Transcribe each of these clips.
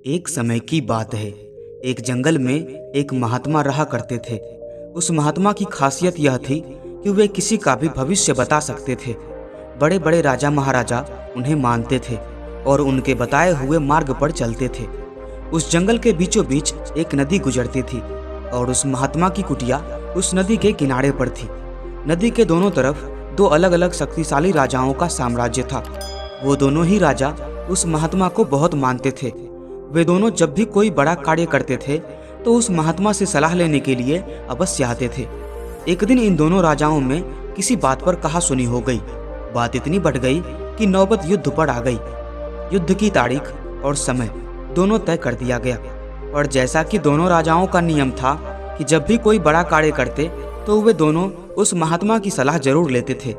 एक समय की बात है। एक जंगल में एक महात्मा रहा करते थे। उस महात्मा की खासियत यह थी कि वे किसी का भी भविष्य बता सकते थे। बड़े बड़े राजा महाराजा उन्हें मानते थे और उनके बताए हुए मार्ग पर चलते थे। उस जंगल के बीचों बीच एक नदी गुजरती थी और उस महात्मा की कुटिया उस नदी के किनारे पर थी। नदी के दोनों तरफ दो अलग अलग शक्तिशाली राजाओं का साम्राज्य था। वो दोनों ही राजा उस महात्मा को बहुत मानते थे। वे दोनों जब भी कोई बड़ा कार्य करते थे तो उस महात्मा से सलाह लेने के लिए अवश्य आते थे। एक दिन इन दोनों राजाओं में किसी बात पर कहासुनी हो गई। बात इतनी बढ़ गई कि नौबत युद्ध पर आ गई। युद्ध की तारीख और समय दोनों तय कर दिया गया। और जैसा कि दोनों राजाओं का नियम था कि जब भी कोई बड़ा कार्य करते तो वे दोनों उस महात्मा की सलाह जरूर लेते थे।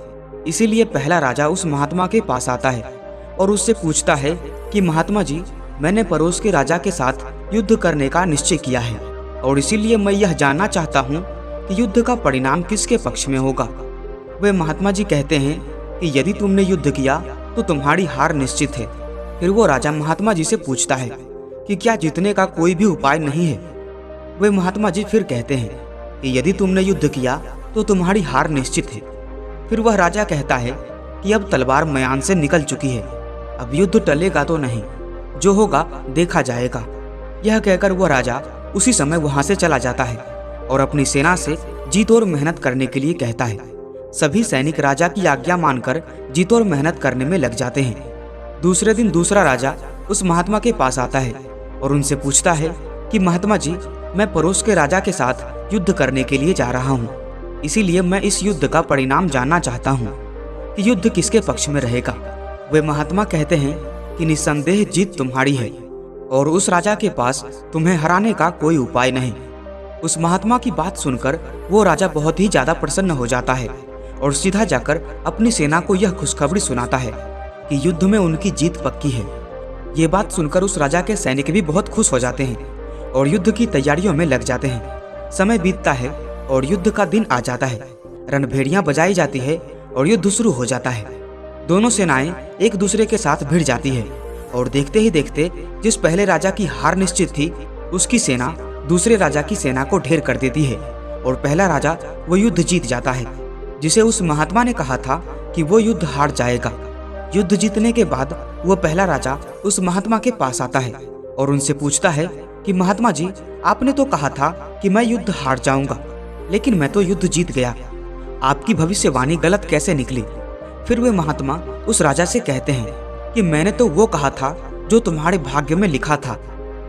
इसीलिए पहला राजा उस महात्मा के पास आता है और उससे पूछता है कि महात्मा जी, मैंने पड़ोस के राजा के साथ युद्ध करने का निश्चय किया है और इसीलिए मैं यह जानना चाहता हूँ कि युद्ध का परिणाम किसके पक्ष में होगा। वे महात्मा जी कहते हैं कि यदि तुमने युद्ध किया तो तुम्हारी हार निश्चित है। फिर वो राजा महात्मा जी से पूछता है कि क्या जीतने का कोई भी उपाय नहीं है। वे महात्मा जी फिर कहते हैं कि यदि तुमने युद्ध किया तो तुम्हारी हार निश्चित है। फिर वह राजा कहता है कि अब तलवार म्यान से निकल चुकी है, अब युद्ध टलेगा तो नहीं, जो होगा देखा जाएगा। यह कहकर वह राजा उसी समय वहां से चला जाता है और अपनी सेना से जीत और मेहनत करने के लिए कहता है। सभी सैनिक राजा की आज्ञा मानकर जीत और मेहनत करने में लग जाते हैं। दूसरे दिन दूसरा राजा उस महात्मा के पास आता है और उनसे पूछता है कि महात्मा जी, मैं पड़ोस के राजा के साथ युद्ध करने के लिए जा रहा हूँ, इसीलिए मैं इस युद्ध का परिणाम जानना चाहता हूँ कि युद्ध किसके पक्ष में रहेगा। वे महात्मा कहते हैं कि निस्संदेह जीत तुम्हारी है और उस राजा के पास तुम्हें हराने का कोई उपाय नहीं। उस महात्मा की बात सुनकर वो राजा बहुत ही ज्यादा प्रसन्न हो जाता है और सीधा जाकर अपनी सेना को यह खुशखबरी सुनाता है कि युद्ध में उनकी जीत पक्की है। ये बात सुनकर उस राजा के सैनिक भी बहुत खुश हो जाते हैं और युद्ध की तैयारियों में लग जाते हैं। समय बीतता है और युद्ध का दिन आ जाता है। रणभेड़ियां बजाई जाती है और युद्ध शुरू हो जाता है। दोनों सेनाएं एक दूसरे के साथ भिड़ जाती है और देखते ही देखते जिस पहले राजा की हार निश्चित थी उसकी सेना दूसरे राजा की सेना को ढेर कर देती है और पहला राजा वो युद्ध जीत जाता है, जिसे उस महात्मा ने कहा था कि वो युद्ध हार जाएगा। युद्ध जीतने के बाद वो पहला राजा उस महात्मा के पास आता है और उनसे पूछता है कि महात्मा जी, आपने तो कहा था कि मैं युद्ध हार जाऊंगा, लेकिन मैं तो युद्ध जीत गया। आपकी भविष्यवाणी गलत कैसे निकली। फिर वे महात्मा उस राजा से कहते हैं कि मैंने तो वो कहा था जो तुम्हारे भाग्य में लिखा था,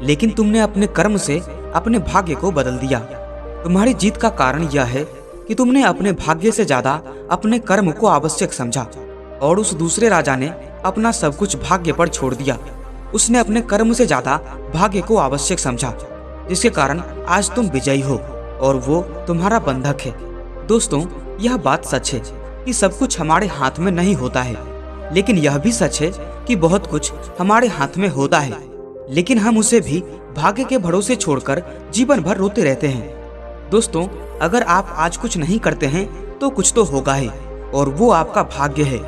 लेकिन तुमने अपने कर्म से अपने भाग्य को बदल दिया। तुम्हारी जीत का कारण यह है कि तुमने अपने भाग्य से ज्यादा अपने कर्म को आवश्यक समझा और उस दूसरे राजा ने अपना सब कुछ भाग्य पर छोड़ दिया। उसने अपने कर्म से ज्यादा भाग्य को आवश्यक समझा, जिसके कारण आज तुम विजयी हो और वो तुम्हारा बंधक है। दोस्तों, यह बात सच है कि सब कुछ हमारे हाथ में नहीं होता है, लेकिन यह भी सच है कि बहुत कुछ हमारे हाथ में होता है, लेकिन हम उसे भी भाग्य के भरोसे छोड़कर जीवन भर रोते रहते हैं। दोस्तों, अगर आप आज कुछ नहीं करते हैं तो कुछ तो होगा ही और वो आपका भाग्य है।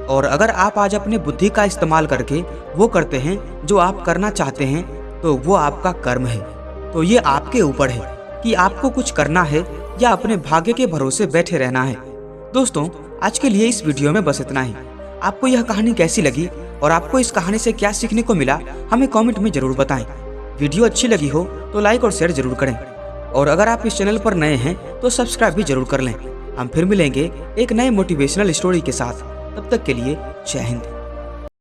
और अगर आप आज अपने बुद्धि का इस्तेमाल करके वो करते हैं जो आप करना चाहते हैं तो वो आपका कर्म है। तो ये आपके ऊपर है कि आपको कुछ करना है या अपने भाग्य के भरोसे बैठे रहना है। दोस्तों, आज के लिए इस वीडियो में बस इतना ही। आपको यह कहानी कैसी लगी और आपको इस कहानी से क्या सीखने को मिला, हमें कमेंट में जरूर बताएं। वीडियो अच्छी लगी हो तो लाइक और शेयर जरूर करें और अगर आप इस चैनल पर नए हैं तो सब्सक्राइब भी जरूर कर लें। हम फिर मिलेंगे एक नए मोटिवेशनल स्टोरी के साथ। तब तक के लिए जय हिंद।